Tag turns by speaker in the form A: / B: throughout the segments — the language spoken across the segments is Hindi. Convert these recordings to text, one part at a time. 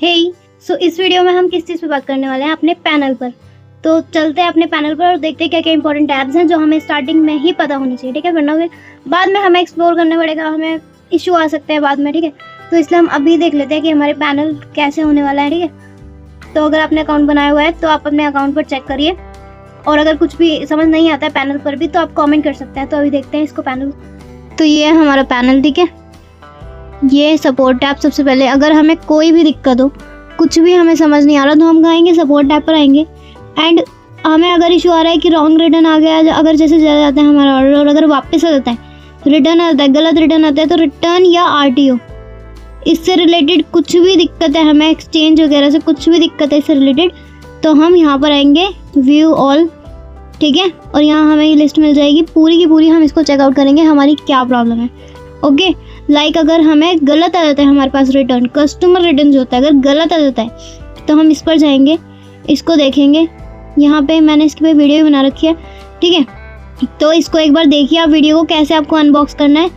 A: सो इस वीडियो में हम किस चीज़ पे बात करने वाले हैं, अपने पैनल पर। तो चलते हैं अपने पैनल पर और देखते हैं क्या क्या इंपॉर्टेंट टैब्स हैं जो हमें स्टार्टिंग में ही पता होनी चाहिए, ठीक है। वरना फिर बाद में हमें एक्सप्लोर करना पड़ेगा, हमें इशू आ सकते हैं बाद में, ठीक है। तो इसलिए हम अभी देख लेते हैं कि हमारे पैनल कैसे होने वाला है, ठीक है। तो अगर आपने अकाउंट बनाया हुआ है तो आप अपने अकाउंट पर चेक करिए, और अगर कुछ भी समझ नहीं आता है पैनल पर भी तो आप कॉमेंट कर सकते हैं। तो अभी देखते हैं इसको पैनल। तो ये है हमारा पैनल, ठीक है। ये सपोर्ट टैब। सबसे पहले अगर हमें कोई भी दिक्कत हो, कुछ भी हमें समझ नहीं आ रहा, तो हम आएंगे सपोर्ट टैब पर आएंगे। एंड हमें अगर इशू आ रहा है कि रॉन्ग रिटर्न आ गया, अगर जैसे चला जाता है हमारा ऑर्डर और अगर वापस आ जाता है, रिटर्न आता है, गलत रिटर्न आता है, तो रिटर्न या RTO इससे रिलेटेड कुछ भी दिक्कत है, हमें एक्सचेंज वगैरह से कुछ भी दिक्कत है इससे रिलेटेड, तो हम यहाँ पर आएंगे व्यू ऑल, ठीक है। और यहाँ हमें ये लिस्ट मिल जाएगी पूरी की पूरी, हम इसको चेकआउट करेंगे हमारी क्या प्रॉब्लम है, ओके। लाइक अगर हमें गलत आ जाता है हमारे पास रिटर्न, कस्टमर रिटर्न जो होता है अगर गलत आ जाता है, तो हम इस पर जाएंगे, इसको देखेंगे। यहाँ पे मैंने इसकी पे वीडियो भी बना रखी है, ठीक है। तो इसको एक बार देखिए आप वीडियो को, कैसे आपको अनबॉक्स करना है।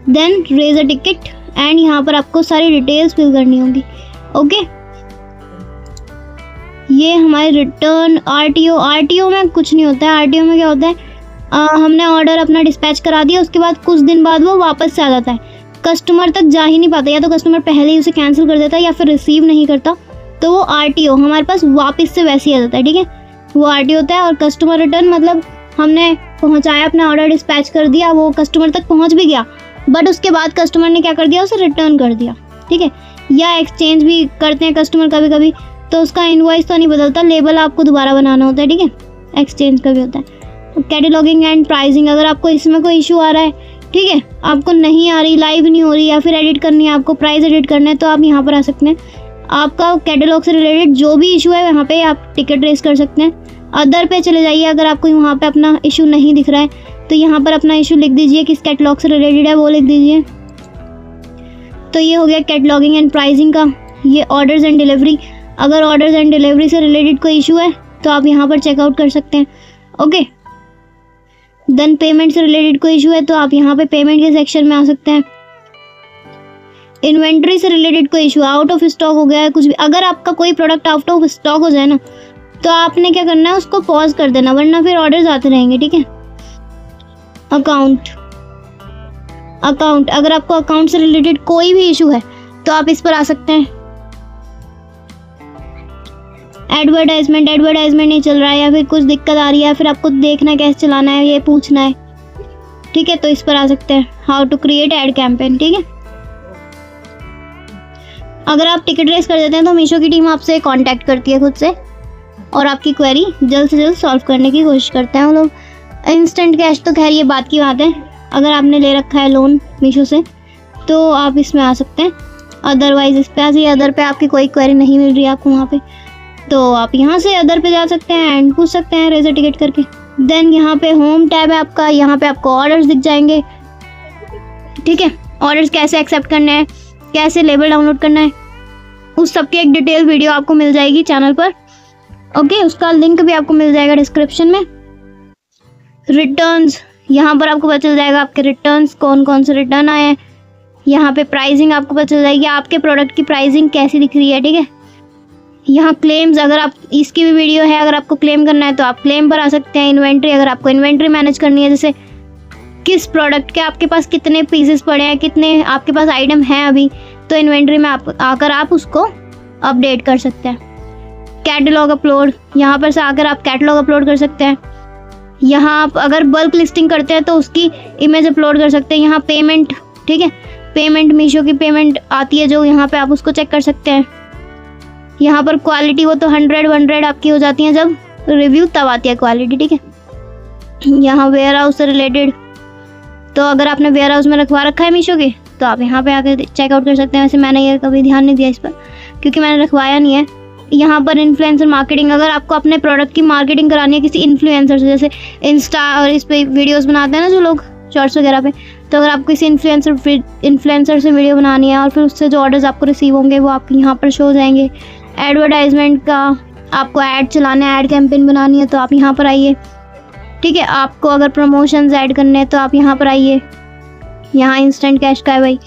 A: Then raise a ticket and यहाँ पर आपको सारी डिटेल्स फिल करनी होगी, ओके। ये हमारे रिटर्न RTO में कुछ नहीं होता है। RTO में क्या होता है, हमने ऑर्डर अपना डिस्पैच करा दिया, उसके बाद कुछ दिन बाद वो वापस से आ जाता है, कस्टमर तक जा ही नहीं पाता, या तो कस्टमर पहले ही उसे कैंसिल कर देता है या फिर रिसीव नहीं करता, तो वो RTO हमारे पास वापस से वैसे ही आ जाता है, ठीक है। वो RTO होता है। और कस्टमर रिटर्न मतलब हमने पहुंचाया, अपना ऑर्डर डिस्पैच कर दिया, वो कस्टमर तक पहुंच भी गया, बट उसके बाद कस्टमर ने क्या कर दिया, उसे रिटर्न कर दिया, ठीक है। या एक्सचेंज भी करते हैं कस्टमर कभी कभी, तो उसका इनवॉइस तो नहीं बदलता, लेबल आपको दोबारा बनाना होता है, ठीक है। एक्सचेंज का भी होता है। कैटलॉगिंग एंड प्राइसिंग, अगर आपको इसमें कोई इशू आ रहा है, ठीक है, आपको नहीं आ रही, लाइव नहीं हो रही, या फिर एडिट करनी है, आपको प्राइस एडिट करना है, तो आप यहाँ पर आ सकते हैं। आपका कैटलॉग से रिलेटेड जो भी इशू है वहाँ पे आप टिकट रेस कर सकते हैं। अदर पे चले जाइए, अगर आपको वहाँ पे अपना इशू नहीं दिख रहा है तो यहाँ पर अपना इशू लिख दीजिए, किस कैटलॉग से रिलेटेड है वो लिख दीजिए। तो ये हो गया कैटलॉगिंग एंड प्राइसिंग का। ये ऑर्डर्स एंड डिलीवरी, अगर ऑर्डर्स एंड डिलीवरी से रिलेटेड कोई इशू है तो आप यहाँ पर चेकआउट कर सकते हैं, ओके। देन पेमेंट से रिलेटेड कोई इशू है तो आप यहाँ पे पेमेंट के सेक्शन में आ सकते हैं। इन्वेंट्री से रिलेटेड कोई इशू, आउट ऑफ स्टॉक हो गया है कुछ भी, अगर आपका कोई प्रोडक्ट आउट ऑफ स्टॉक हो जाए ना, तो आपने क्या करना है, उसको पॉज कर देना, वरना फिर ऑर्डर्स आते रहेंगे, ठीक है। अकाउंट, अगर आपको अकाउंट से रिलेटेड कोई भी इशू है तो आप इस पर आ सकते हैं। एडवर्टाइजमेंट नहीं चल रहा है, या फिर कुछ दिक्कत आ रही है, या फिर आपको देखना है कैसे चलाना है, ये पूछना है, ठीक है, तो इस पर आ सकते हैं। How to create ad campaign, ठीक है। अगर आप टिकट रेस कर देते हैं तो मीशो की टीम आपसे कांटेक्ट करती है खुद से, और आपकी क्वेरी जल्द से जल्द सॉल्व करने की कोशिश करते हैं वो लोग। इंस्टेंट कैश तो खैर ये बात की बात है, अगर आपने ले रखा है लोन मीशो से तो आप इसमें आ सकते हैं। अदरवाइज इस पे आ जाइए, अदर पे आपकी कोई क्वेरी नहीं मिल रही है आपको वहाँ पे, तो आप यहाँ से अदर पे जा सकते हैं एंड पूछ सकते हैं रेजर टिकट करके। देन यहाँ पे होम टैब है आपका, यहाँ पे आपको ऑर्डर्स दिख जाएंगे, ठीक है। ऑर्डर्स कैसे एक्सेप्ट करने हैं, कैसे लेबल डाउनलोड करना है, उस सब की एक डिटेल वीडियो आपको मिल जाएगी चैनल पर, ओके। उसका लिंक भी आपको मिल जाएगा डिस्क्रिप्शन में। रिटर्न्स, यहाँ पर आपको पता चल जाएगा आपके रिटर्न्स, कौन कौन से रिटर्न आए हैं। यहाँ पे प्राइसिंग आपको पता चल जाएगी, आपके प्रोडक्ट की प्राइसिंग कैसी दिख रही है, ठीक है। यहाँ क्लेम्स, अगर आप, इसकी भी वीडियो है, अगर आपको क्लेम करना है तो आप क्लेम पर आ सकते हैं। इन्वेंट्री, अगर आपको इन्वेंट्री मैनेज करनी है, जैसे किस प्रोडक्ट के आपके पास कितने पीसेस पड़े हैं, कितने आपके पास आइटम हैं अभी, तो इन्वेंट्री में आकर आप उसको अपडेट कर सकते हैं। कैटलॉग अपलोड, यहाँ पर से आकर आप कैटलॉग अपलोड कर सकते हैं। यहाँ आप अगर बल्क लिस्टिंग करते हैं तो उसकी इमेज अपलोड कर सकते हैं। यहाँ पेमेंट, ठीक है, पेमेंट मीशो की पेमेंट आती है जो, यहाँ पे आप उसको चेक कर सकते हैं। यहाँ पर क्वालिटी, वो तो 100 आपकी हो जाती है जब रिव्यू तब आती है क्वालिटी, ठीक है। यहाँ वेयर हाउस से रिलेटेड, तो अगर आपने वेयर हाउस में रखवा रखा है मीशो के तो आप यहाँ पे आकर चेकआउट कर सकते हैं। वैसे मैंने ये कभी ध्यान नहीं दिया इस पर, क्योंकि मैंने रखवाया नहीं है। यहाँ पर इन्फ्लुएंसर मार्केटिंग, अगर आपको अपने प्रोडक्ट की मार्केटिंग करानी है किसी इन्फ्लुएंसर से, जैसे इंस्टा और इस पर वीडियोज़ बनाते हैं ना जो लोग शॉर्ट्स वगैरह पे, तो अगर आपको किसी इन्फ्लुएंसर से वीडियो बनानी है और फिर उससे जो ऑर्डर्स आपको रिसीव होंगे वो आपके यहाँ पर शो हो जाएंगे। एडवर्टाइजमेंट का, आपको ऐड चलाना है, ऐड कैंपेन बनानी है तो आप यहाँ पर आइए, ठीक है। आपको अगर प्रमोशंस ऐड करने हैं तो आप यहाँ पर आइए। यहाँ इंस्टेंट कैश का है भाई,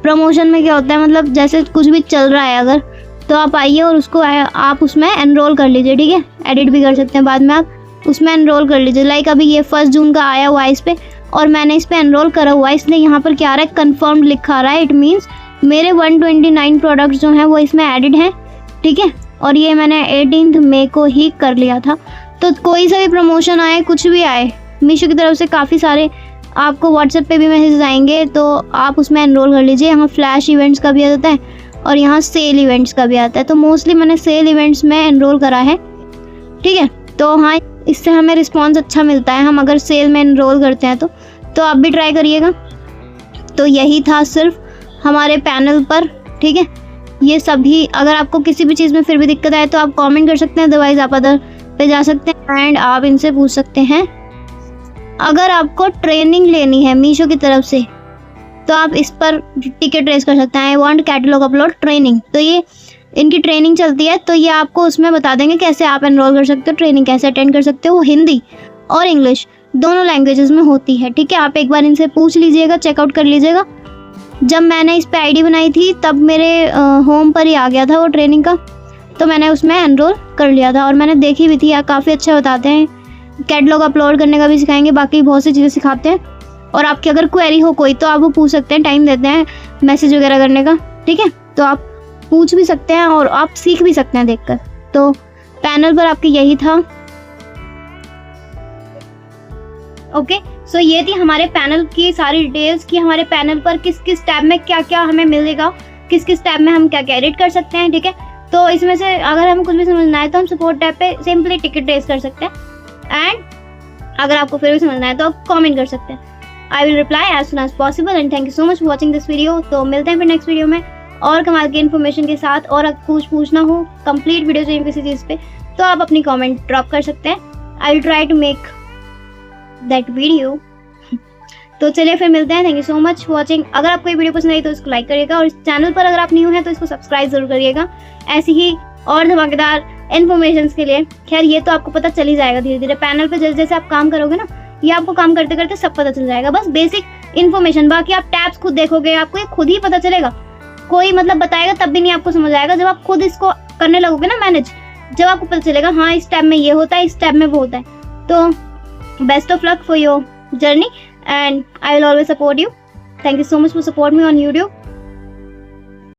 A: प्रमोशन में क्या होता है, मतलब जैसे कुछ भी चल रहा है अगर, तो आप आइए और उसको आप उसमें एनरोल कर लीजिए, ठीक है। एडिट भी कर सकते हैं बाद में, आप उसमें एनरोल कर लीजिए। लाइक अभी ये 1 जून का आया हुआ है इस पर, और मैंने इस पर एनरोल करा हुआ है, इसलिए यहाँ पर क्या आ रहा है, कन्फर्म्ड लिखा आ रहा है। इट मीन्स मेरे 129 प्रोडक्ट्स जो हैं वो इसमें एडिड हैं, ठीक है। और ये मैंने 18 मई को ही कर लिया था। तो कोई सा भी प्रमोशन आए, कुछ भी आए, मीशो की तरफ से काफ़ी सारे आपको व्हाट्सएप पे भी मैसेज आएंगे, तो आप उसमें एनरोल कर लीजिए। यहाँ फ्लैश इवेंट्स का भी आ जाता है और यहाँ सेल इवेंट्स का भी आता है। तो मोस्टली मैंने सेल इवेंट्स में एनरोल करा है, ठीक है। तो हाँ, इससे हमें रिस्पॉन्स अच्छा मिलता है, हम अगर सेल में एनरोल करते हैं तो आप भी ट्राई करिएगा। तो यही था सिर्फ हमारे पैनल पर, ठीक है। ये सभी, अगर आपको किसी भी चीज़ में फिर भी दिक्कत आए तो आप कमेंट कर सकते हैं, अदरवाइज आप अदर पे जा सकते हैं एंड आप इनसे पूछ सकते हैं। अगर आपको ट्रेनिंग लेनी है मीशो की तरफ से तो आप इस पर टिकट रेस कर सकते हैं, I want catalogue upload training. तो ये इनकी ट्रेनिंग चलती है, तो ये आपको उसमें बता देंगे कैसे आप एनरोल कर सकते हो, ट्रेनिंग कैसे अटेंड कर सकते हो। वो हिंदी और इंग्लिश दोनों लैंग्वेजेस में होती है, ठीक है। आप एक बार इनसे पूछ लीजिएगा, चेकआउट कर लीजिएगा। जब मैंने इस पर आईडी बनाई थी तब मेरे होम पर ही आ गया था वो ट्रेनिंग का, तो मैंने उसमें एनरोल कर लिया था और मैंने देखी भी थी। काफ़ी अच्छा बताते हैं, कैटलॉग अपलोड करने का भी सिखाएंगे, बाकी बहुत सी चीज़ें सिखाते हैं। और आपकी अगर क्वेरी हो कोई तो आप वो पूछ सकते हैं, टाइम देते हैं मैसेज वगैरह करने का, ठीक है। तो आप पूछ भी सकते हैं और आप सीख भी सकते हैं देखकर। तो पैनल पर आपके यही था, ओके। सो ये थी हमारे पैनल की सारी डिटेल्स कि हमारे पैनल पर किस किस टैब में क्या क्या हमें मिलेगा, किस किस टैब में हम क्या क्या एडिट कर सकते हैं, ठीक है। तो इसमें से अगर हमें कुछ भी समझना है तो हम सपोर्ट टैब पे सिंपली टिकट रेस कर सकते हैं एंड अगर आपको फिर भी समझना है तो आप कमेंट कर सकते हैं। I will reply as soon as possible and thank you so much for watching this video. तो मिलते हैं फिर नेक्स्ट वीडियो में और कमाल की इन्फॉर्मेशन के साथ। और अगर कुछ पूछना हो, कंप्लीट वीडियो चाहिए किसी चीज़ पे, तो आप अपनी कमेंट ड्रॉप कर सकते हैं। I will try to make that video. तो चलिए फिर मिलते हैं। Thank you so much for watching. अगर आपको ये वीडियो पसंद आई तो इसको लाइक करिएगा और इस चैनल पर अगर आप न्यू हैं तो इसको सब्सक्राइब जरूर करिएगा, ऐसी ही और धमाकेदार इन्फॉर्मेशन के लिए। खैर ये तो आपको पता चल ही जाएगा धीरे धीरे, पैनल पे जैसे जैसे आप काम करोगे ना, ये आपको काम करते करते सब पता चल जाएगा, बस बेसिक इन्फॉर्मेशन। बाकी आप टैब्स खुद देखोगे, आपको ये खुद ही पता चलेगा। कोई मतलब बताएगा तब भी नहीं आपको समझ आएगा, जब आप खुद इसको करने लगोगे ना मैनेज, जब आपको पता चलेगा हाँ इस टैब में ये होता है, इस टैब में वो होता है। तो best of luck for your journey and I will always support you. Thank you so much for support me on YouTube.